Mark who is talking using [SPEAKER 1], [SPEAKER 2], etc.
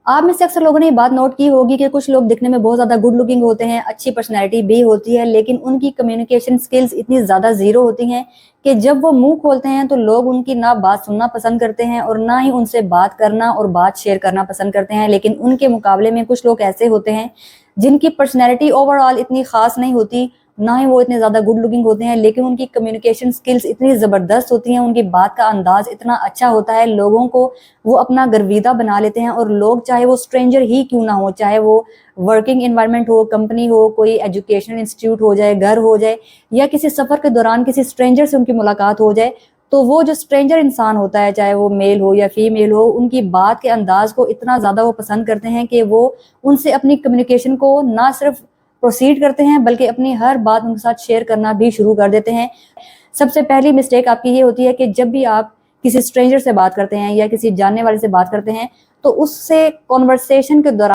[SPEAKER 1] आप में से अक्सर लोगों ने ये बात नोट की होगी कि कुछ लोग दिखने में बहुत ज़्यादा गुड लुकिंग होते हैं, अच्छी पर्सनैलिटी भी होती है, लेकिन उनकी कम्युनिकेशन स्किल्स इतनी ज़्यादा ज़ीरो होती हैं कि जब वो मुंह खोलते हैं तो लोग उनकी ना बात सुनना पसंद करते हैं और ना ही उनसे बात करना और बात शेयर करना पसंद करते हैं। लेकिन उनके मुकाबले में कुछ लोग ऐसे होते हैं जिनकी पर्सनैलिटी ओवरऑल इतनी खास नहीं होती, ना ही वो इतने ज़्यादा गुड लुकिंग होते हैं, लेकिन उनकी कम्युनिकेशन स्किल्स इतनी ज़बरदस्त होती हैं, उनकी बात का अंदाज़ इतना अच्छा होता है, लोगों को वो अपना गर्विदा बना लेते हैं। और लोग चाहे वो स्ट्रेंजर ही क्यों ना हो, चाहे वो वर्किंग इन्वायरमेंट हो, कंपनी हो, कोई एजुकेशनल इंस्टीट्यूट हो जाए, घर हो जाए, या किसी सफ़र के दौरान किसी स्ट्रेंजर से उनकी मुलाकात हो जाए, तो वो जो स्ट्रेंजर इंसान होता है, चाहे वो मेल हो या फीमेल हो, उनकी बात के अंदाज़ को इतना ज़्यादा वो पसंद करते हैं कि वो उनसे अपनी कम्युनिकेशन को ना सिर्फ प्रोसीड करते हैं बल्कि अपनी हर बात उनके साथ शेयर करना भी शुरू कर देते हैं। सबसे पहली मिस्टेक आपकी ये होती है कि जब भी आप किसी स्ट्रेंजर से बात करते हैं या किसी जानने वाले से बात करते हैं, तो उससे कॉन्वर्सेशन के दौरान